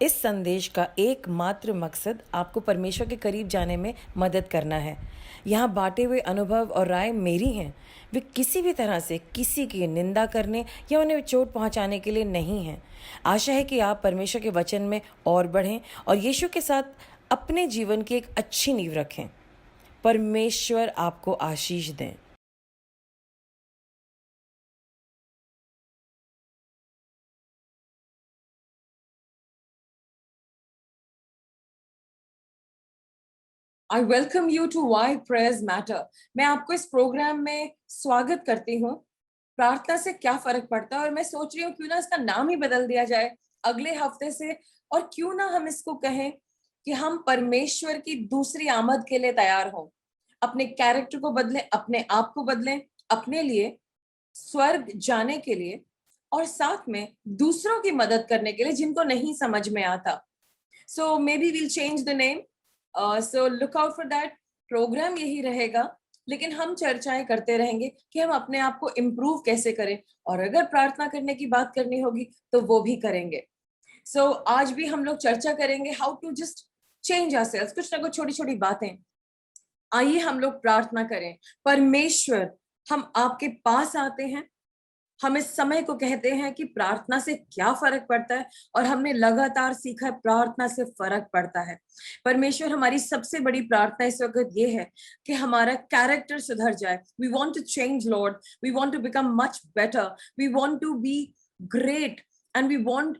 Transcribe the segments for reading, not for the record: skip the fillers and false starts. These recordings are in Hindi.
इस संदेश का एकमात्र मकसद आपको परमेश्वर के करीब जाने में मदद करना है। यहाँ बांटे हुए अनुभव और राय मेरी हैं। वे किसी भी तरह से किसी की निंदा करने या उन्हें चोट पहुँचाने के लिए नहीं हैं। आशा है कि आप परमेश्वर के वचन में और बढ़ें और यीशु के साथ अपने जीवन की एक अच्छी नींव रखें। परमेश्वर आपको आशीष दें। I welcome you to Why Prayers Matter. मैं आपको इस प्रोग्राम में स्वागत करती हूँ। प्रार्थना से क्या फर्क पड़ता है, और मैं सोच रही हूँ क्यों ना इसका नाम ही बदल दिया जाए अगले हफ्ते से, और क्यों ना हम इसको कहें कि हम परमेश्वर की दूसरी आमद के लिए तैयार हों। अपने कैरेक्टर को बदलें, अपने आप को बदलें, अपने लिए स्वर्ग जाने के लिए, और साथ में दूसरों की मदद करने के लिए जिनको नहीं समझ में आता। So may be we'll change the name, so look out for that. Program यही रहेगा, लेकिन हम चर्चाएं करते रहेंगे कि हम अपने आप को इम्प्रूव कैसे करें, और अगर प्रार्थना करने की बात करनी होगी तो वो भी करेंगे। सो आज भी हम लोग चर्चा करेंगे how to just change ourselves, कुछ ना कुछ छोटी छोटी बातें। आइए हम लोग प्रार्थना करें। परमेश्वर, हम आपके पास आते हैं। हम इस समय को कहते हैं कि प्रार्थना से क्या फर्क पड़ता है, और हमने लगातार सीखा है प्रार्थना से फर्क पड़ता है। परमेश्वर, हमारी सबसे बड़ी प्रार्थना इस वक्त ये है कि हमारा कैरेक्टर सुधर जाए। We want to change lord, we want to become much better, we want to be great, and we want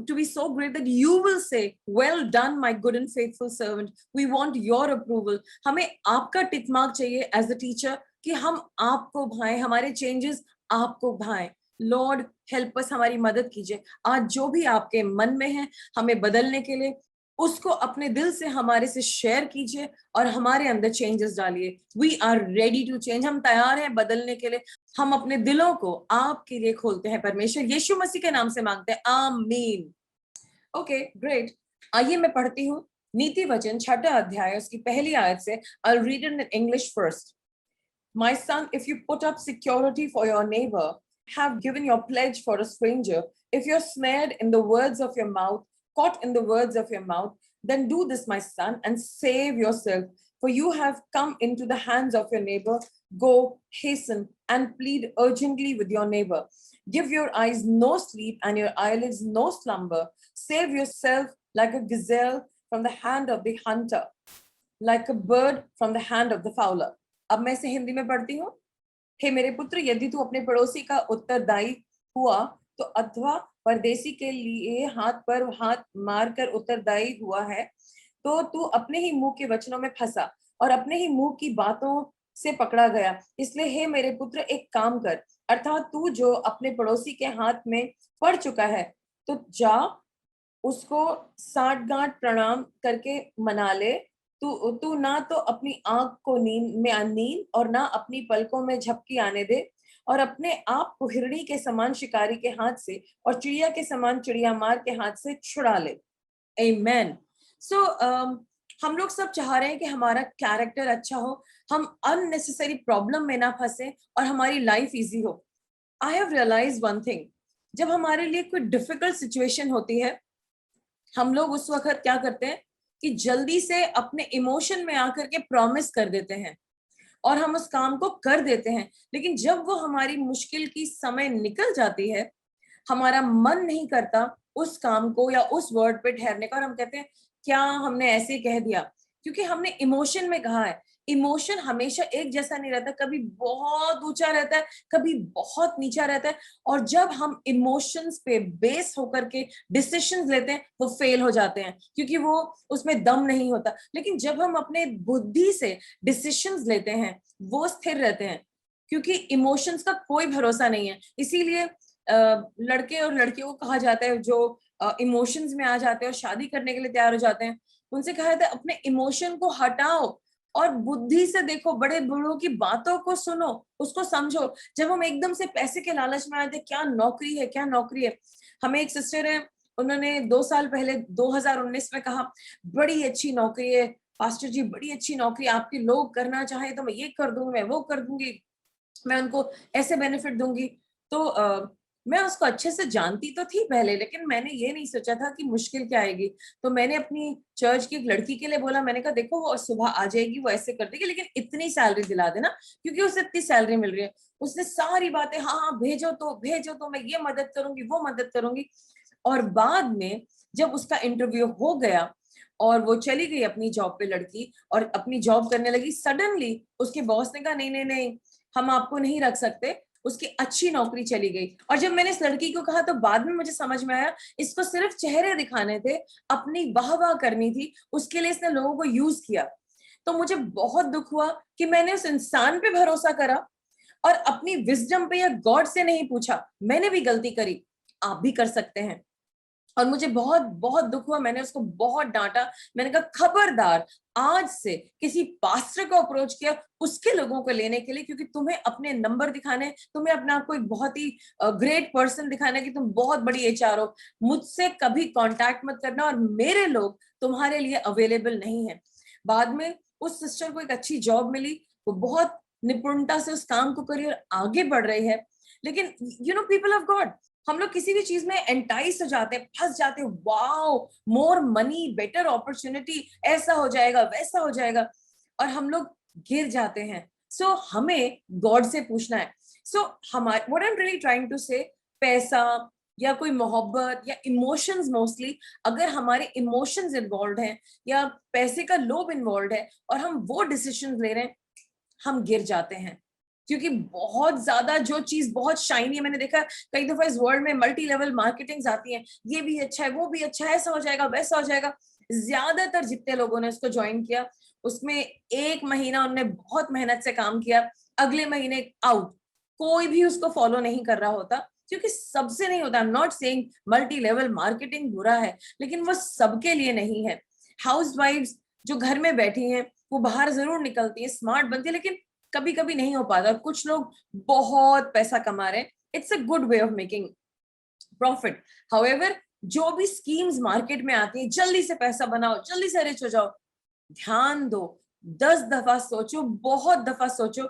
to be so great that you will say, well done my good and faithful servant. We want your approval. हमें आपका टिक मार्क चाहिए एज अ टीचर, कि हम आपको भाएं, हमारे चेंजेस आपको भाएं। लॉर्ड हेल्प अस, हमारी मदद कीजिए। आज जो भी आपके मन में है हमें बदलने के लिए, उसको अपने दिल से हमारे से शेयर कीजिए और हमारे अंदर चेंजेस डालिए। We are ready to change, हम तैयार हैं बदलने के लिए। हम अपने दिलों को आपके लिए खोलते हैं। परमेश्वर यीशु मसीह के नाम से मांगते हैं, आमीन। Okay, great. आइए मैं पढ़ती हूँ नीति वचन 6 अध्याय उसकी पहली आयत से। I will read in English first. My son, if you put up security for your neighbor, have given your pledge for a stranger, if you're snared in the words of your mouth, caught in the words of your mouth, then do this, my son, and save yourself. For you have come into the hands of your neighbor. Go, hasten, and plead urgently with your neighbor. Give your eyes no sleep and your eyelids no slumber. Save yourself like a gazelle from the hand of the hunter, like a bird from the hand of the fowler. अब मैं इसे हिंदी में पढ़ती हूँ। हे मेरे पुत्र, यदि तू अपने पड़ोसी का उत्तरदायी हुआ तो, अथवा परदेसी के लिए हाथ पर हाथ मारकर उत्तरदायी हुआ है, तो तू अपने ही मुंह के वचनों में फंसा और अपने ही मुंह की बातों से पकड़ा गया। इसलिए हे मेरे पुत्र, एक काम कर, अर्थात तू जो अपने पड़ोसी के हाथ में पड़ चुका है, तो जा उसको साठ गांठ प्रणाम करके मना ले। तू तू ना तो अपनी आंख को नींद और ना अपनी पलकों में झपकी आने दे, और अपने आप को हिरणी के समान शिकारी के हाथ से और चिड़िया के समान चिड़िया मार के हाथ से छुड़ा ले। आमेन। सो हम लोग सब चाह रहे हैं कि हमारा कैरेक्टर अच्छा हो, हम अननेसेसरी प्रॉब्लम में ना फंसे और हमारी लाइफ इजी हो। I have realise one thing, जब हमारे लिए कोई डिफिकल्ट सिचुएशन होती है, हम लोग उस वक्त क्या करते हैं कि जल्दी से अपने इमोशन में आकर के प्रॉमिस कर देते हैं और हम उस काम को कर देते हैं। लेकिन जब वो हमारी मुश्किल की समय निकल जाती है, हमारा मन नहीं करता उस काम को या उस वर्ड पे ठहरने का, और हम कहते हैं क्या हमने ऐसे कह दिया, क्योंकि हमने इमोशन में कहा है। इमोशन हमेशा एक जैसा नहीं रहता, कभी बहुत ऊंचा रहता है, कभी बहुत नीचा रहता है। और जब हम इमोशंस पे बेस होकर के डिसीजंस लेते हैं, वो फेल हो जाते हैं, क्योंकि वो उसमें दम नहीं होता। लेकिन जब हम अपने बुद्धि से डिसीजंस लेते हैं, वो स्थिर रहते हैं, क्योंकि इमोशंस का कोई भरोसा नहीं है। इसीलिए लड़के और लड़कियों को कहा जाता है जो इमोशंस में आ जाते हैं और शादी करने के लिए तैयार हो जाते हैं, उनसे कहा जाता है अपने इमोशन को हटाओ और बुद्धि से देखो, बड़े बूढ़ों की बातों को सुनो, उसको समझो। जब हम एकदम से पैसे के लालच में आए थे, क्या नौकरी है, क्या नौकरी है। हमें एक सिस्टर है, उन्होंने 2 साल पहले 2019 में कहा बड़ी अच्छी नौकरी है पास्टर जी, बड़ी अच्छी नौकरी, आपके लोग करना चाहे तो मैं ये कर दूंगी, मैं वो कर दूंगी, मैं उनको ऐसे बेनिफिट दूंगी। तो मैं उसको अच्छे से जानती तो थी पहले, लेकिन मैंने ये नहीं सोचा था कि मुश्किल क्या आएगी। तो मैंने अपनी चर्च की एक लड़की के लिए बोला, मैंने कहा देखो वो सुबह आ जाएगी, वो ऐसे कर देगी, लेकिन इतनी सैलरी दिला देना, क्योंकि उसे इतनी सैलरी मिल रही है। उसने सारी बातें, हाँ हाँ भेजो तो भेजो, तो मैं ये मदद करूंगी वो मदद करूंगी। और बाद में जब उसका इंटरव्यू हो गया और वो चली गई अपनी जॉब पे लड़की, और अपनी जॉब करने लगी, सडनली उसके बॉस ने कहा नहीं नहीं नहीं, हम आपको नहीं रख सकते। उसकी अच्छी नौकरी चली गई। और जब मैंने इस लड़की को कहा तो बाद में मुझे समझ में आया, इसको सिर्फ चेहरे दिखाने थे, अपनी वाह वाह करनी थी, उसके लिए इसने लोगों को यूज किया। तो मुझे बहुत दुख हुआ कि मैंने उस इंसान पे भरोसा करा और अपनी विजडम पे या गॉड से नहीं पूछा। मैंने भी गलती करी, आप भी कर सकते हैं। और मुझे बहुत बहुत दुख हुआ, मैंने उसको बहुत डांटा। मैंने कहा खबरदार आज से किसी पास्टर को अप्रोच किया उसके लोगों को लेने के लिए, क्योंकि तुम्हें अपने नंबर दिखाने, तुम्हें अपने आप को एक बहुत ही ग्रेट पर्सन दिखाना है कि तुम बहुत बड़ी एचआर हो, मुझसे कभी कांटेक्ट मत करना, और मेरे लोग तुम्हारे लिए अवेलेबल नहीं है। बाद में उस सिस्टर को एक अच्छी जॉब मिली, वो बहुत निपुणता से उस काम को करी और आगे बढ़ रही है। लेकिन you know people of God, हम लोग किसी भी चीज में एंटाइस हो जाते हैं, फंस जाते हैं, wow more money, better opportunity, ऐसा हो जाएगा वैसा हो जाएगा, और हम लोग गिर जाते हैं। सो हमें गॉड से पूछना है। सो हमारे what I am really trying to say, पैसा या कोई मोहब्बत या इमोशंस, मोस्टली अगर हमारे इमोशंस इन्वॉल्व हैं या पैसे का लोभ इन्वॉल्व है और हम वो डिसीजन ले रहे हैं, हम गिर जाते हैं। क्योंकि बहुत ज्यादा जो चीज बहुत शाइनी है, मैंने देखा कई दफा इस वर्ल्ड में मल्टी लेवल मार्केटिंग आती है, ये भी अच्छा है वो भी अच्छा है, ऐसा हो जाएगा वैसा हो जाएगा। ज्यादातर जितने लोगों ने उसको ज्वाइन किया, उसमें एक महीना उनने बहुत मेहनत से काम किया, अगले महीने आउट। कोई भी उसको फॉलो नहीं कर रहा होता, क्योंकि सबसे नहीं होता। I am not saying multi level marketing बुरा है, लेकिन वो सबके लिए नहीं है। हाउस वाइफ्स जो घर में बैठी हैं, वो बाहर जरूर निकलती है, स्मार्ट बनती है, लेकिन कभी कभी नहीं हो पाता। और कुछ लोग बहुत पैसा कमा रहे हैं, it's a good way of making profit. However, जो भी स्कीम्स मार्केट में आती है, जल्दी से पैसा बनाओ, जल्दी से रिच हो जाओ, ध्यान दो, 10 दफा सोचो, बहुत दफा सोचो,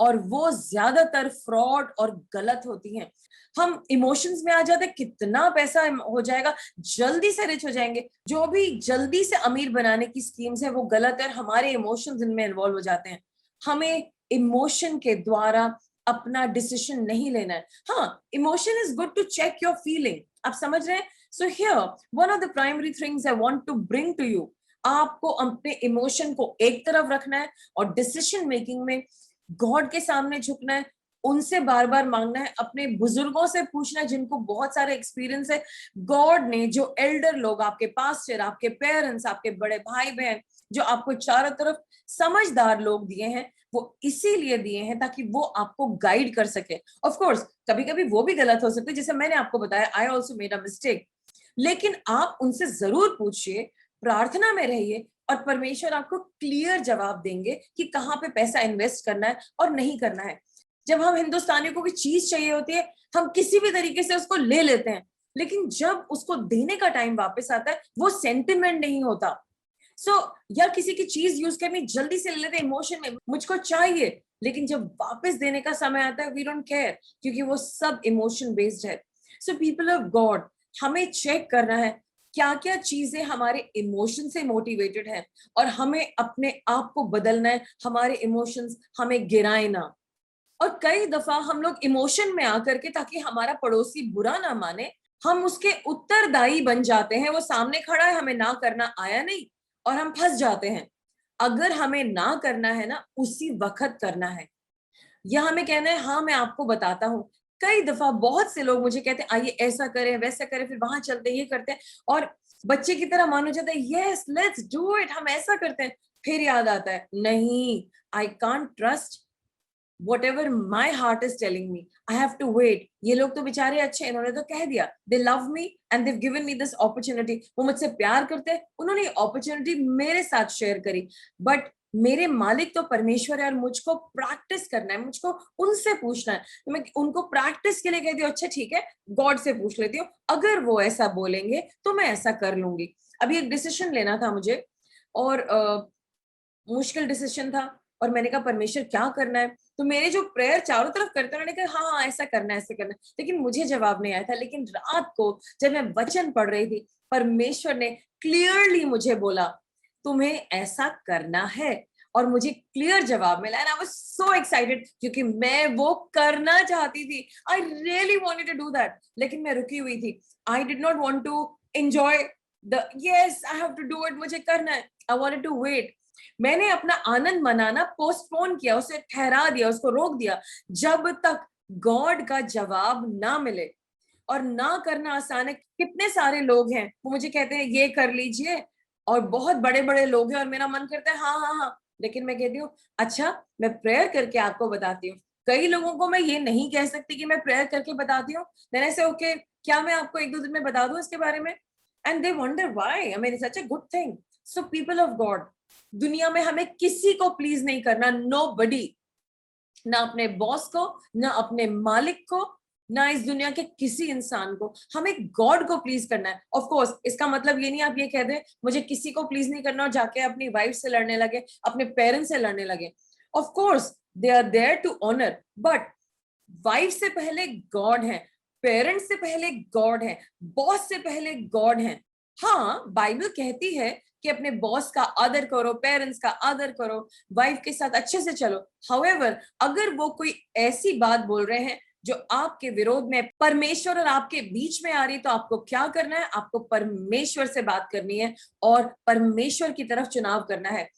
और वो ज्यादातर फ्रॉड और गलत होती हैं। हम इमोशंस में आ जाते हैं, कितना पैसा हो जाएगा, जल्दी से रिच हो जाएंगे। जो भी जल्दी से अमीर बनाने की स्कीम्स है वो गलत है, और हमारे इमोशंस इनमें इन्वॉल्व हो जाते हैं। हमें इमोशन के द्वारा अपना डिसीजन नहीं लेना है। हाँ, emotion is good to check your feeling, आप समझ रहे हैं। So here one of the primary things I want to bring to you, आपको अपने इमोशन को एक तरफ रखना है और डिसीजन मेकिंग में गॉड के सामने झुकना है, उनसे बार बार मांगना है, अपने बुजुर्गों से पूछना है जिनको बहुत सारे एक्सपीरियंस है। गॉड ने जो एल्डर लोग, आपके पास्टर, आपके पेरेंट्स, आपके बड़े भाई बहन, जो आपको चारों तरफ समझदार लोग दिए हैं, वो इसीलिए दिए हैं ताकि वो आपको गाइड कर सके। ऑफ कोर्स कभी कभी वो भी गलत हो सकते, जैसे मैंने आपको बताया, I also made a mistake, लेकिन आप उनसे जरूर पूछिए, प्रार्थना में रहिए, और परमेश्वर आपको क्लियर जवाब देंगे कि कहाँ पे पैसा इन्वेस्ट करना है और नहीं करना है। जब हम हिंदुस्तानियों को कोई चीज चाहिए होती है, हम किसी भी तरीके से उसको ले लेते हैं, लेकिन जब उसको देने का टाइम वापस आता है, वो सेंटिमेंट नहीं होता। सो यार, किसी की चीज यूज करनी जल्दी से ले लेते हैं इमोशन में, मुझको चाहिए, लेकिन जब वापस देने का समय आता है वी डोंट केयर, क्योंकि वो सब इमोशन बेस्ड है। सो पीपल ऑफ गॉड, हमें चेक करना है क्या क्या चीजें हमारे इमोशन से मोटिवेटेड है, और हमें अपने आप को बदलना है, हमारे इमोशंस हमें गिराए ना। और कई दफा हम लोग इमोशन में आकर के, ताकि हमारा पड़ोसी बुरा ना माने, हम उसके उत्तरदायी बन जाते हैं। वो सामने खड़ा है, हमें ना करना आया नहीं, और हम फंस जाते हैं। अगर हमें ना करना है ना, उसी वक्त करना है, या हमें कहना है हाँ मैं आपको बताता हूँ। कई दफा बहुत से लोग मुझे कहते हैं आइए ऐसा करें वैसा करें, फिर वहां चलते हैं, ये करते हैं, और बच्चे की तरह मान हो जाता है, यस लेट्स डू इट, हम ऐसा करते हैं। फिर याद आता है, नहीं, I can't trust whatever my heart is telling me, I have to wait। ये लोग तो बेचारे अच्छे, इन्होंने तो कह दिया, they love me and they've given me this opportunity, वो मुझसे प्यार करते हैं, उन्होंने अपॉर्चुनिटी मेरे साथ शेयर करी, बट मेरे मालिक तो परमेश्वर है, और मुझको प्रैक्टिस करना है, मुझको उनसे पूछना है। तो मैं उनको प्रैक्टिस के लिए कहती हूँ, अच्छा ठीक है, गॉड से पूछ लेती हूँ, अगर वो ऐसा बोलेंगे तो मैं ऐसा कर लूंगी। अभी एक डिसीजन लेना था मुझे, और मुश्किल डिसीजन था। और मैंने कहा परमेश्वर क्या करना है, तो मेरे जो प्रेयर चारों तरफ करते हैं, उन्होंने कहा हाँ हाँ ऐसा करना है ऐसा करना है, लेकिन मुझे जवाब नहीं आया था। लेकिन रात को जब मैं वचन पढ़ रही थी, परमेश्वर ने क्लियरली मुझे बोला तुम्हें ऐसा करना है, और मुझे क्लियर जवाब मिला। And I was so excited, क्योंकि मैं वो करना चाहती थी। I really wanted to do that, लेकिन मैं रुकी हुई थी। I did not want to enjoy the yes I have to do it, मुझे करना है। I wanted to wait. मैंने अपना आनंद मनाना पोस्टपोन किया, उसे ठहरा दिया, उसको रोक दिया, जब तक गॉड का जवाब ना मिले। और ना करना आसान है। कितने सारे लोग हैं वो मुझे कहते हैं ये कर लीजिए, और बहुत बड़े बड़े लोग हैं, और मेरा मन करता है हाँ हाँ हाँ, लेकिन मैं कहती हूँ अच्छा मैं प्रेयर करके आपको बताती हूँ। कई लोगों को मैं ये नहीं कह सकती कि मैं प्रेयर करके बताती हूँ। देन आई से ओके, क्या मैं आपको एक दो दिन में बता दूं इसके बारे में? And they wonder why, I mean it's such a good thing. So people of God, दुनिया में हमें किसी को प्लीज नहीं करना, नोबडी, ना अपने बॉस को, ना अपने मालिक को, ना इस दुनिया के किसी इंसान को। हमें गॉड को प्लीज करना है। ऑफ कोर्स इसका मतलब ये नहीं आप ये कह दें मुझे किसी को प्लीज नहीं करना और जाके अपनी वाइफ से लड़ने लगे, अपने पेरेंट्स से लड़ने लगे। Of course they are there to honour, but wife से पहले गॉड है, पेरेंट्स से पहले गॉड है, बॉस से पहले गॉड है। हाँ, बाइबल कहती है कि अपने बॉस का आदर करो, पेरेंट्स का आदर करो, वाइफ के साथ अच्छे से चलो। हाउएवर, अगर वो कोई ऐसी बात बोल रहे हैं जो आपके विरोध में परमेश्वर और आपके बीच में आ रही, तो आपको क्या करना है? आपको परमेश्वर से बात करनी है और परमेश्वर की तरफ चुनाव करना है।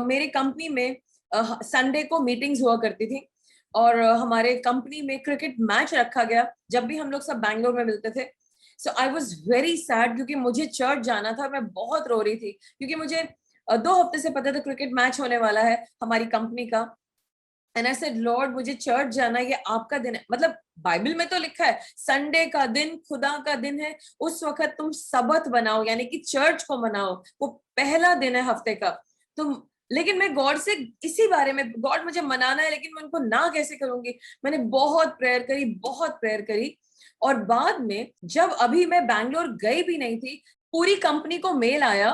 मेरे कंपनी में संडे को मीटिंग्स हुआ करती थी, और हमारे कंपनी में क्रिकेट मैच रखा गया जब भी हम लोग सब बैंगलोर में मिलते थे। सो आई वॉज वेरी सैड, क्योंकि मुझे चर्च जाना था। मैं बहुत रो रही थी, क्योंकि मुझे 2 हफ्ते से पता था क्रिकेट मैच होने वाला है हमारी कंपनी का। एंड आई सेड लॉर्ड मुझे चर्च जाना, ये आपका दिन है। मतलब बाइबल में तो लिखा है संडे का दिन खुदा का दिन है, उस वक्त तुम सबत बनाओ, यानी कि चर्च को मनाओ, वो पहला दिन है हफ्ते का। तुम, लेकिन मैं गॉड से इसी बारे में, गॉड मुझे मनाना है, लेकिन मैं उनको ना कैसे करूंगी? मैंने बहुत प्रेयर करी, बहुत प्रेयर करी। और बाद में जब अभी मैं बैंगलोर गई भी नहीं थी, पूरी कंपनी को मेल आया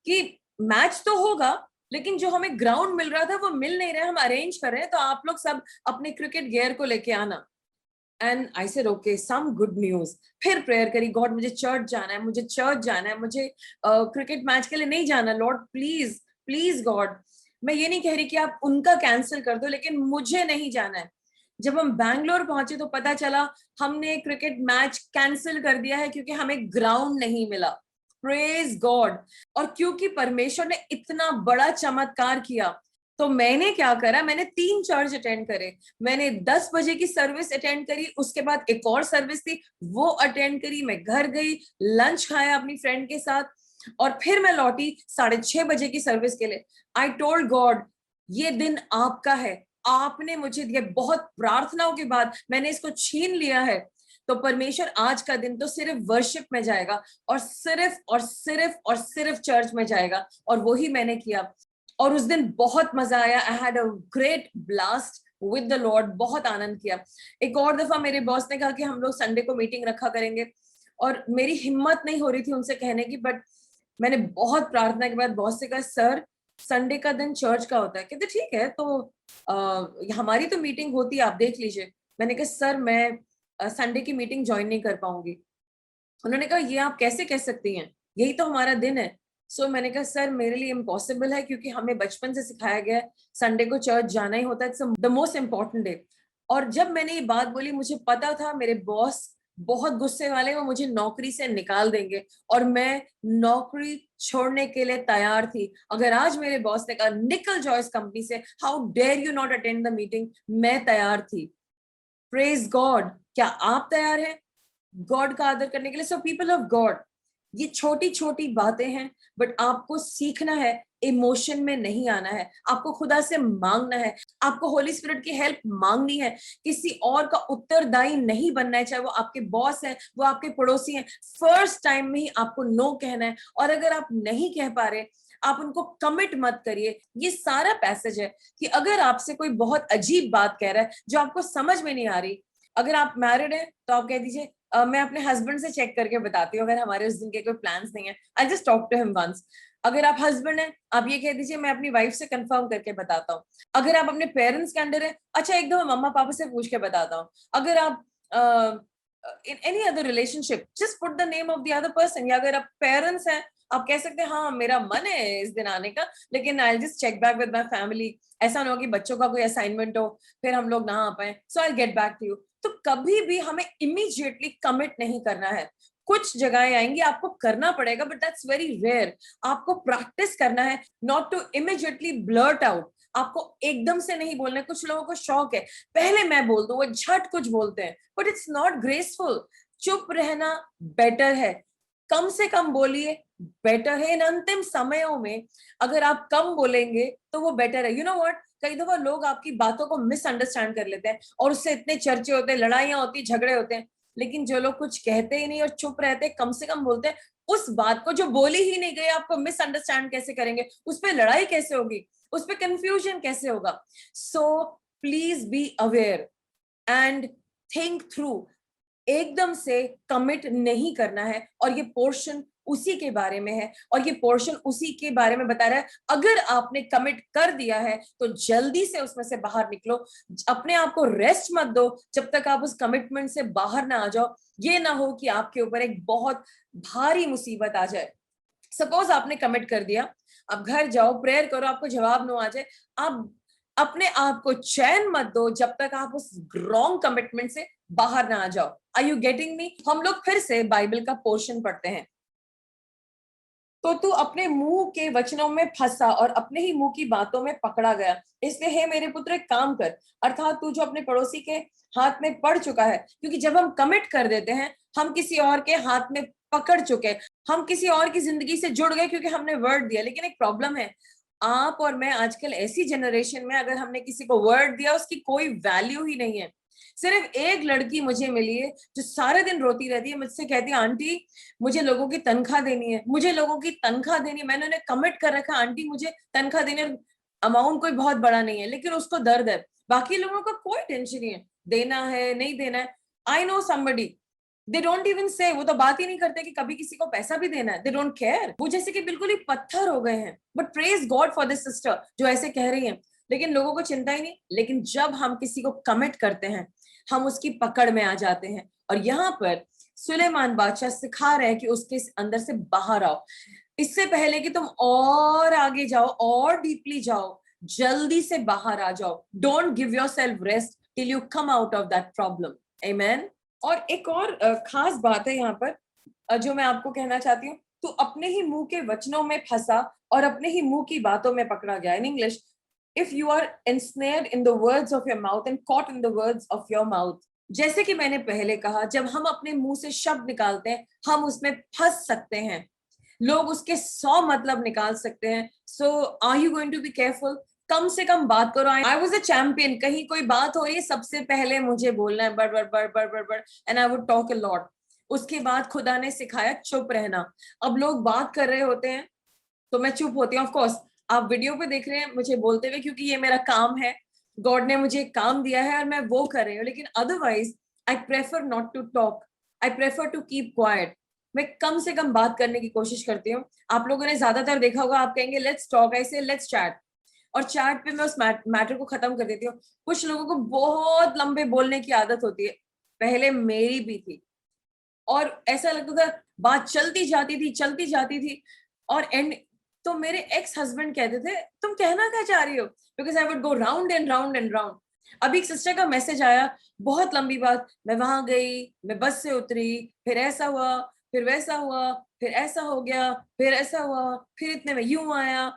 कि मैच तो होगा, लेकिन जो हमें ग्राउंड मिल रहा था वो मिल नहीं रहा है, हम अरेंज कर रहे हैं, तो आप लोग सब अपने क्रिकेट गियर को लेके आना। And I said okay, some good news. फिर प्रेयर करी, गॉड मुझे चर्च जाना है, मुझे चर्च जाना है, मुझे क्रिकेट मैच के लिए नहीं जाना। लॉर्ड प्लीज प्लीज गॉड, मैं ये नहीं कह रही कि आप उनका कैंसिल कर दो, लेकिन मुझे नहीं जाना है। जब हम बैंगलोर पहुंचे तो पता चला हमने क्रिकेट मैच कैंसिल कर दिया है, क्योंकि हमें ग्राउंड नहीं मिला। Praise God. और क्योंकि परमेश्वर ने इतना बड़ा चमत्कार किया, तो मैंने क्या करा, मैंने 3 चर्च अटेंड करे। मैंने 10 बजे की सर्विस अटेंड करी, उसके बाद एक और सर्विस थी वो अटेंड करी, मैं घर गई, लंच खाया अपनी फ्रेंड के साथ, और फिर मैं लौटी 6:30 बजे की सर्विस के लिए। आई टोल्ड गॉड ये दिन आपका है, आपने मुझे दिया, बहुत प्रार्थनाओं के बाद मैंने इसको छीन लिया है, तो परमेश्वर आज का दिन तो सिर्फ वर्शिप में जाएगा, और सिर्फ और सिर्फ और सिर्फ चर्च में जाएगा। और वही मैंने किया, और उस दिन बहुत मजा आया। I had a great blast with the Lord, बहुत आनंद किया। एक और दफा मेरे बॉस ने कहा कि हम लोग संडे को मीटिंग रखा करेंगे, और मेरी हिम्मत नहीं हो रही थी उनसे कहने की, बट मैंने बहुत प्रार्थना के बाद बॉस से कहा सर संडे का दिन चर्च का होता है। कहते ठीक है, तो हमारी तो मीटिंग होती है, आप देख लीजिए। मैंने कहा सर मैं संडे की मीटिंग ज्वाइन नहीं कर पाऊंगी। उन्होंने कहा ये आप कैसे कह सकती हैं, यही तो हमारा दिन है। सो मैंने कहा सर मेरे लिए इम्पॉसिबल है, क्योंकि हमें बचपन से सिखाया गया है संडे को चर्च जाना ही होता है, it's the most important day. और जब मैंने ये बात बोली, मुझे पता था मेरे बॉस बहुत गुस्से वाले, वो मुझे नौकरी से निकाल देंगे, और मैं नौकरी छोड़ने के लिए तैयार थी। अगर आज मेरे बॉस ने कहा निकल जाओ इस कंपनी से, how dare you not attend the meeting, मैं तैयार थी। Praise god. क्या आप तैयार हैं गॉड का आदर करने के लिए? सो पीपल ऑफ गॉड, ये छोटी छोटी बातें हैं, बट आपको सीखना है, इमोशन में नहीं आना है, आपको खुदा से मांगना है, आपको होली स्पिरिट की हेल्प मांगनी है, किसी और का उत्तरदायी नहीं बनना है। चाहे वो आपके बॉस है, वो आपके पड़ोसी हैं, फर्स्ट टाइम में ही आपको नो कहना है। और अगर आप नहीं कह पा रहे, आप उनको कमिट मत करिए। ये सारा पैसेज है कि अगर आपसे कोई बहुत अजीब बात कह रहा है जो आपको समझ में नहीं आ रही, अगर आप मैरिड है तो आप कह दीजिए मैं अपने हस्बैंड से चेक करके बताती हूँ, अगर हमारे उस दिन के कोई प्लान्स नहीं है, I just talk to him once. अगर आप हस्बैंड हैं, आप ये कह दीजिए मैं अपनी वाइफ से कंफर्म करके बताता हूँ। अगर आप अपने पेरेंट्स के अंडर हैं, अच्छा एक दो मम्मा पापा से पूछ के बताता हूँ। अगर आप in any other relationship, just put the name of the other person. या अगर आप पेरेंट्स हैं, आप कह सकते हैं हाँ मेरा मन है इस दिन आने का, लेकिन I just check back with my family. ऐसा ना हो कि बच्चों का कोई असाइनमेंट हो फिर हम लोग ना आ पाए, so I get back to you. तो कभी भी हमें इमीडिएटली कमिट नहीं करना है। कुछ जगहें आएंगी आपको करना पड़ेगा, बट दैट्स वेरी रेयर। आपको प्रैक्टिस करना है not to immediately blurt out. आपको एकदम से नहीं बोलना है। कुछ लोगों को शौक है पहले मैं बोल दूं, वो झट कुछ बोलते हैं, बट इट्स नॉट ग्रेसफुल। चुप रहना बेटर है, कम से कम बोलिए बेटर है। इन अंतिम समयों में अगर आप कम बोलेंगे तो वो बेटर है। यू नो व्हाट, कई दफा लोग आपकी बातों को मिसअंडरस्टैंड कर लेते हैं और उससे इतने चर्चे होते हैं, लड़ाइयां होती, झगड़े होते हैं। लेकिन जो लोग कुछ कहते ही नहीं और चुप रहते, कम से कम बोलते हैं, उस बात को जो बोली ही नहीं गई आपको मिसअंडरस्टैंड कैसे करेंगे, उस पर लड़ाई कैसे होगी, उस पर कंफ्यूजन कैसे होगा। So please be aware and think through. एकदम से कमिट नहीं करना है। और ये पोर्शन उसी के बारे में है, और ये पोर्शन उसी के बारे में बता रहा है। अगर आपने कमिट कर दिया है तो जल्दी से उसमें से बाहर निकलो। अपने आप को रेस्ट मत दो जब तक आप उस कमिटमेंट से बाहर ना आ जाओ। ये ना हो कि आपके ऊपर एक बहुत भारी मुसीबत आ जाए। सपोज आपने कमिट कर दिया, अब घर जाओ, प्रेयर करो, आपको जवाब ना आ जाए। आप अपने आप को चैन मत दो जब तक आप उस रॉन्ग कमिटमेंट से बाहर ना आ जाओ। Are you getting me? हम लोग फिर से बाइबल का पोर्शन पढ़ते हैं। तो तू अपने मुंह के वचनों में फंसा और अपने ही मुंह की बातों में पकड़ा गया। इसलिए हे मेरे पुत्र एक काम कर, अर्थात तू जो अपने पड़ोसी के हाथ में पड़ चुका है। क्योंकि जब हम कमिट कर देते हैं, हम किसी और के हाथ में पकड़ चुके, हम किसी और की जिंदगी से जुड़ गए क्योंकि हमने वर्ड दिया। लेकिन एक प्रॉब्लम है, आप और मैं आजकल ऐसी जनरेशन में, अगर हमने किसी को वर्ड दिया उसकी कोई वैल्यू ही नहीं है। सिर्फ एक लड़की मुझे मिली है जो सारे दिन रोती रहती है, मुझसे कहती है आंटी मुझे लोगों की तनख्वाह देनी है, मुझे लोगों की तनख्वाह देनी है। मैंने उन्हें कमिट कर रखा, आंटी मुझे तनख्वाह देनी है। अमाउंट कोई बहुत बड़ा नहीं है लेकिन उसको दर्द है। बाकी लोगों का कोई टेंशन नहीं है, देना है नहीं देना है। I know somebody, they don't even से, वो तो बात ही नहीं करते कि कभी किसी को पैसा भी देना है। दे डोंट केयर, वो जैसे कि बिल्कुल ही पत्थर हो गए हैं। But praise God for this sister जो ऐसे कह रही है। लेकिन लोगों को चिंता ही नहीं। लेकिन जब हम किसी को कमिट करते हैं, हम उसकी पकड़ में आ जाते हैं। और यहाँ पर सुलेमान बादशाह सिखा रहे हैं कि उसके अंदर से बाहर आओ। इससे पहले कि तुम और आगे जाओ और डीपली जाओ, जल्दी से बाहर आ जाओ। Don't give yourself rest till you come out of that problem. Amen. और एक और खास बात है यहाँ पर जो मैं आपको कहना चाहती हूँ, तू अपने ही मुंह के वचनों में फंसा और अपने ही मुंह की बातों में पकड़ा गया। In English, if you are ensnared in the words of your mouth and caught in the words of your mouth। जैसे कि मैंने पहले कहा, जब हम अपने मुंह से शब्द निकालते हैं, हम उसमें फंस सकते हैं। लोग उसके 100 मतलब निकाल सकते हैं। So are you going to be careful? कम से कम बात करो। आई वॉज अ चैंपियन, कहीं कोई बात हो रही है सबसे पहले मुझे बोलना है, बड़ बड़ बड़ बड़ बड़ बड़, and I would talk a lot. उसके बाद खुदा ने सिखाया चुप रहना। अब लोग बात कर रहे होते हैं तो मैं चुप होती हूँ। ऑफ कोर्स आप वीडियो पे देख रहे हैं मुझे बोलते हुए, क्योंकि ये मेरा काम है, गॉड ने मुझे एक काम दिया है और मैं वो कर रही हूँ। लेकिन otherwise I prefer not to talk, I prefer to keep quiet. मैं कम से कम बात करने की कोशिश करती हूँ। आप लोगों ने ज्यादातर देखा होगा, आप कहेंगे लेट्स टॉक, ऐसे लेट्स चैट, और चैट पे मैं उस मैटर को खत्म कर देती हूँ। कुछ लोगों को बहुत लंबे बोलने की आदत होती है, पहले मेरी भी थी, और ऐसा लगता था बात चलती जाती थी। और एंड तो मेरे एक्स हस्बैंड कहते थे तुम कहना क्या चाह रही हो, because I would go round and round and round. अभी एक सिस्टर का मैसेज आया, बहुत लंबी बात, मैं वहां गई, मैं बस से उतरी, फिर ऐसा हुआ, फिर वैसा हुआ, फिर ऐसा हो गया, फिर ऐसा हुआ, फिर इतने में यूं आया,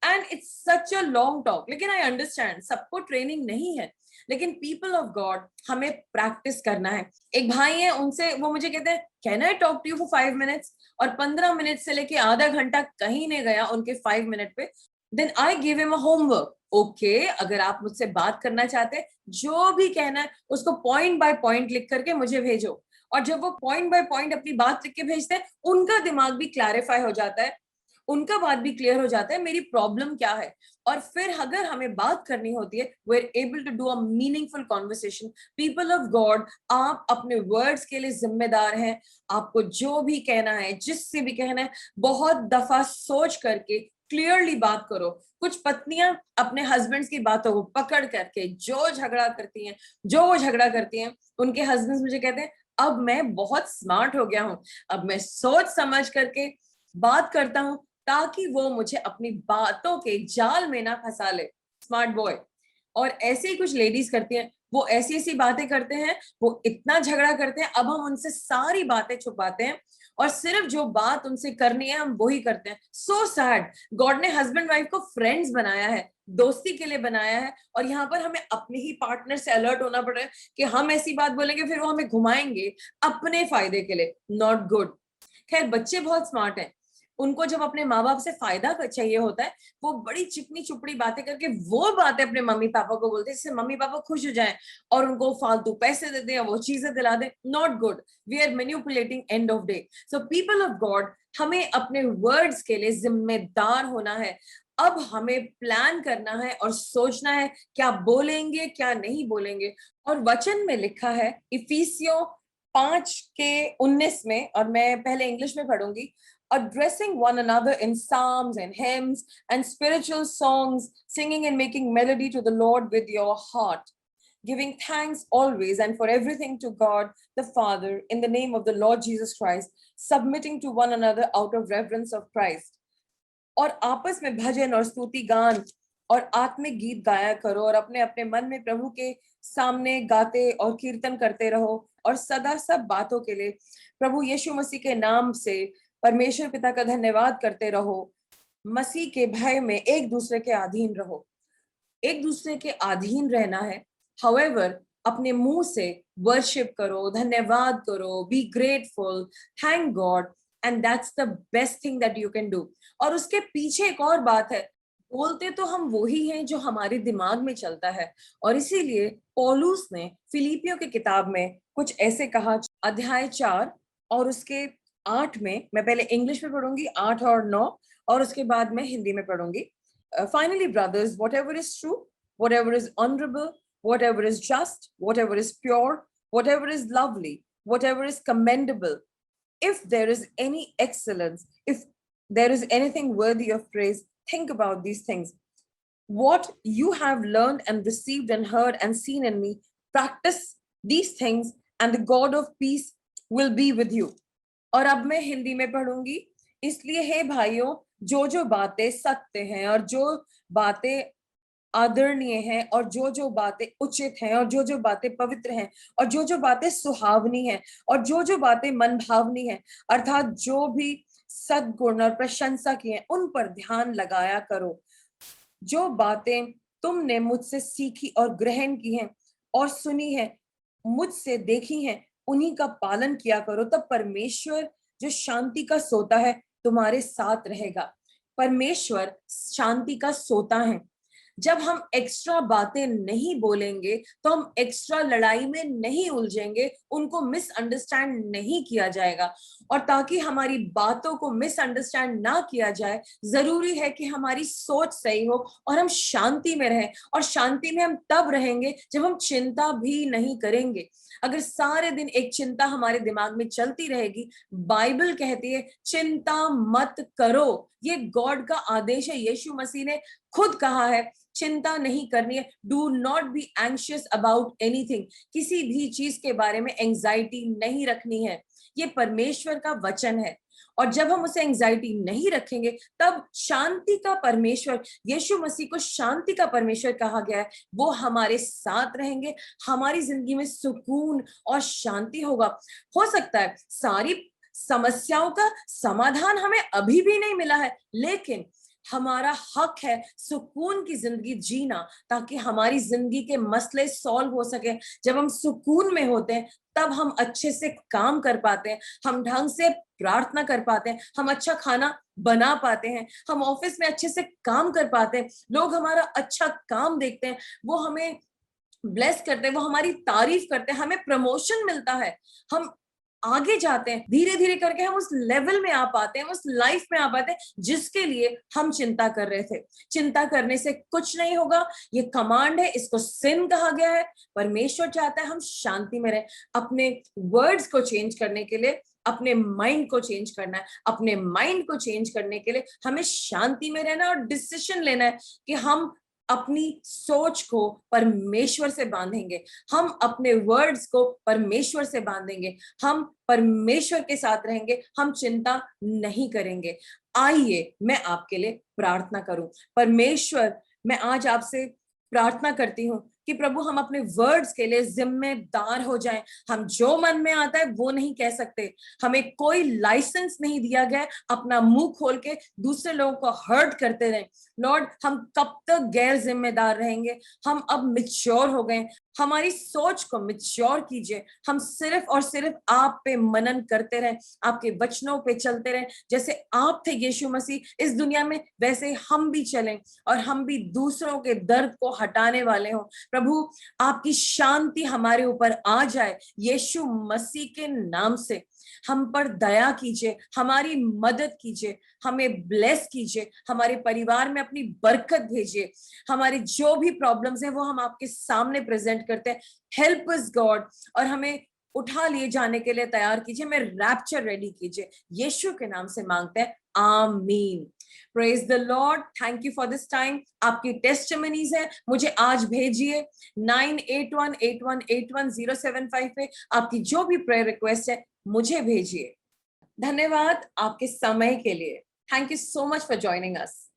and it's such a long talk. लेकिन आई अंडरस्टैंड सबको ट्रेनिंग नहीं है, लेकिन पीपल ऑफ गॉड हमें प्रैक्टिस करना है। एक भाई है, उनसे वो मुझे कहते हैं can I talk to you for 5 minutes, और 15 मिनट से लेके आधा घंटा कहीं नहीं गया उनके 5 मिनट पे। Then I give him a homework, okay अगर आप मुझसे बात करना चाहते हैं, जो भी कहना है उसको पॉइंट बाय पॉइंट लिख करके मुझे भेजो। और जब वो पॉइंट बाय पॉइंट अपनी बात लिख के भेजते हैं, उनका दिमाग भी क्लैरिफाई हो जाता है। उनका बात भी क्लियर हो जाता है मेरी प्रॉब्लम क्या है, और फिर अगर हमें बात करनी होती है we are able to do a meaningful conversation. People of God, आप अपने वर्ड्स के लिए जिम्मेदार हैं। आपको जो भी कहना है, जिससे भी कहना है, बहुत दफा सोच करके क्लियरली बात करो। कुछ पत्नियां अपने हस्बैंड्स की बातों को पकड़ करके जो झगड़ा करती हैं, जो वो झगड़ा करती हैं, उनके हस्बैंड्स मुझे कहते हैं अब मैं बहुत स्मार्ट हो गया हूं, अब मैं सोच समझ करके बात करता हूं ताकि वो मुझे अपनी बातों के जाल में ना फंसा ले। Smart boy. और ऐसे ही कुछ लेडीज करती हैं, वो ऐसी ऐसी बातें करते हैं, वो इतना झगड़ा करते हैं, अब हम उनसे सारी बातें छुपाते हैं और सिर्फ जो बात उनसे करनी है हम वही करते हैं। So sad. गॉड ने हस्बैंड वाइफ को फ्रेंड्स बनाया है, दोस्ती के लिए बनाया है, और यहाँ पर हमें अपने ही पार्टनर से अलर्ट होना पड़ रहा है कि हम ऐसी बात बोलेंगे फिर वो हमें घुमाएंगे अपने फायदे के लिए। Not good. खैर, बच्चे बहुत स्मार्ट हैं, उनको जब अपने माँ बाप से फायदा चाहिए होता है, वो बड़ी चिकनी चुपड़ी बातें करके वो बातें अपने मम्मी पापा को बोलते हैं जिससे मम्मी पापा खुश हो जाएं और उनको फालतू पैसे दे दें, वो चीजें दिला दें। Not good. We are manipulating end of day. So people of God, हमें अपने वर्ड्स के लिए जिम्मेदार होना है। अब हमें प्लान करना है और सोचना है क्या बोलेंगे क्या नहीं बोलेंगे। और वचन में लिखा है इफिसियों 5:19 में, और मैं पहले इंग्लिश में पढ़ूंगी, addressing one another in psalms and hymns and spiritual songs, singing and making melody to the Lord with your heart, giving thanks always and for everything to God the Father in the name of the Lord Jesus Christ, submitting to one another out of reverence of Christ. और आपस में भजन और स्तुति गान और आत्मिक गीत गाया करो और अपने अपने मन में प्रभु के सामने गाते और कीर्तन करते रहो, और सदा सब बातों के लिए प्रभु यीशु मसीह के नाम से परमेश्वर पिता का धन्यवाद करते रहो। मसीह के भय में एक दूसरे के अधीन रहो। एक दूसरे के अधीन रहना है, हाउएवर अपने मुंह से वर्शिप करो, धन्यवाद करो, be grateful, thank God, and that's the best thing that you can do. और उसके पीछे एक और बात है, बोलते तो हम वही हैं जो हमारे दिमाग में चलता है, और इसीलिए पौलुस ने फिलिपियों की किताब में कुछ ऐसे कहा, अध्याय 4 और उसके 8 में, मैं पहले इंग्लिश में पढ़ूंगी 8 और 9, और उसके बाद मैं हिंदी में पढ़ूंगी। Finally, brothers, whatever is true, whatever is honorable, whatever is just, whatever is pure, whatever is lovely, whatever is commendable, if there is any excellence, if there is anything worthy of praise, think about these things. What you have learned and received and heard and seen in me, practice these things, and the God of peace will be with you. और अब मैं हिंदी में पढ़ूंगी। इसलिए हे भाइयों, जो जो बातें सत्य हैं और जो बातें आदरणीय हैं और जो जो बातें उचित हैं और जो जो बातें पवित्र हैं और जो जो बातें सुहावनी हैं और जो जो बातें मन भावनी हैं, अर्थात जो भी सद्गुण और प्रशंसा की हैं, उन पर ध्यान लगाया करो। जो बातें तुमने मुझसे सीखी और ग्रहण की हैं और सुनी है, मुझसे देखी हैं, उन्हीं का पालन किया करो, तब परमेश्वर जो शांति का सोता है तुम्हारे साथ रहेगा। परमेश्वर शांति का सोता है। जब हम एक्स्ट्रा बातें नहीं बोलेंगे तो हम एक्स्ट्रा लड़ाई में नहीं उलझेंगे, उनको मिसअंडरस्टैंड नहीं किया जाएगा। और ताकि हमारी बातों को मिसअंडरस्टैंड ना किया जाए, जरूरी है कि हमारी सोच सही हो और हम शांति में रहें। और शांति में हम तब रहेंगे जब हम चिंता भी नहीं करेंगे। अगर सारे दिन एक चिंता हमारे दिमाग में चलती रहेगी, बाइबल कहती है चिंता मत करो, ये गॉड का आदेश है। यीशु मसीह ने खुद कहा है चिंता नहीं करनी है। Do not be anxious about anything, किसी भी चीज के बारे में एंजाइटी नहीं रखनी है। ये परमेश्वर का वचन है, और जब हम उसे एंजाइटी नहीं रखेंगे तब शांति का परमेश्वर, यीशु मसीह को शांति का परमेश्वर कहा गया है, वो हमारे साथ रहेंगे। हमारी जिंदगी में सुकून और शांति होगा। हो सकता है सारी समस्याओं का समाधान हमें अभी भी नहीं मिला है, लेकिन हमारा हक है सुकून की जिंदगी जीना, ताकि हमारी जिंदगी के मसले सॉल्व हो सके। जब हम सुकून में होते हैं तब हम अच्छे से काम कर पाते हैं, हम ढंग से प्रार्थना कर पाते हैं, हम अच्छा खाना बना पाते हैं, हम ऑफिस में अच्छे से काम कर पाते हैं, लोग हमारा अच्छा काम देखते हैं, वो हमें ब्लेस करते हैं, वो हमारी तारीफ करते हैं, हमें प्रमोशन मिलता है, हम आगे जाते हैं, धीरे धीरे करके हम उस लेवल में आ पाते हैं, उस लाइफ में आ पाते हैं जिसके लिए हम चिंता कर रहे थे। चिंता करने से कुछ नहीं होगा, ये कमांड है, इसको सिन कहा गया है। परमेश्वर चाहता है हम शांति में रहें। अपने वर्ड्स को चेंज करने के लिए अपने माइंड को चेंज करना है। अपने माइंड को चेंज करने के लिए हमें शांति में रहना और डिसीजन लेना है कि हम अपनी सोच को परमेश्वर से बांधेंगे, हम अपने वर्ड्स को परमेश्वर से बांधेंगे, हम परमेश्वर के साथ रहेंगे, हम चिंता नहीं करेंगे। आइए मैं आपके लिए प्रार्थना करूं। परमेश्वर, मैं आज आपसे प्रार्थना करती हूँ कि प्रभु हम अपने वर्ड्स के लिए जिम्मेदार हो जाएं। हम जो मन में आता है वो नहीं कह सकते। हमें कोई लाइसेंस नहीं दिया गया है अपना मुंह खोल के दूसरे लोगों को हर्ट करते रहें। लॉर्ड, हम कब तक गैर जिम्मेदार रहेंगे? हम अब मिच्योर हो गए। हमारी सोच को मिच्योर कीजिए। हम सिर्फ और सिर्फ आप पे मनन करते रहें, आपके वचनों पे चलते रहें। जैसे आप थे यीशु मसीह इस दुनिया में, वैसे हम भी चलें और हम भी दूसरों के दर्द को हटाने वाले हों। प्रभु, आपकी शांति हमारे ऊपर आ जाए यीशु मसीह के नाम से। हम पर दया कीजिए, हमारी मदद कीजिए, हमें ब्लेस कीजिए, हमारे परिवार में अपनी बरकत भेजिए। हमारे जो भी प्रॉब्लम्स हैं वो हम आपके सामने प्रेजेंट करते हैं। हेल्प अस गॉड, और हमें उठा लिए जाने के लिए तैयार कीजिए। हमें रैप्चर रेडी कीजिए। यीशु के नाम से मांगते हैं, आमीन। Praise the Lord. Thank you for this time. आपकी टेस्टिमनीज है, मुझे आज भेजिए 9818181075 पे। आपकी जो भी प्रेयर रिक्वेस्ट है मुझे भेजिए। धन्यवाद आपके समय के लिए। Thank you so much for joining us.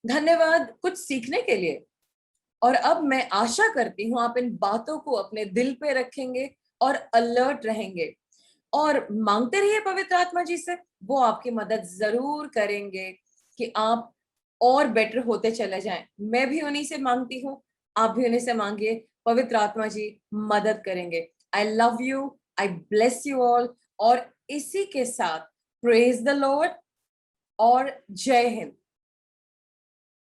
धन्यवाद कुछ सीखने के लिए। और अब मैं आशा करती हूं आप इन बातों को अपने दिल पे रखेंगे और अलर्ट रहेंगे और मांगते रहिए पवित्र आत्मा जी से। वो आपकी मदद जरूर करेंगे कि आप और बेटर होते चले जाएं। मैं भी उन्हीं से मांगती हूँ, आप भी उन्हीं से मांगिए। पवित्र आत्मा जी मदद करेंगे। I love you, I bless you all. और इसी के साथ प्रेज द लॉर्ड और जय हिंद।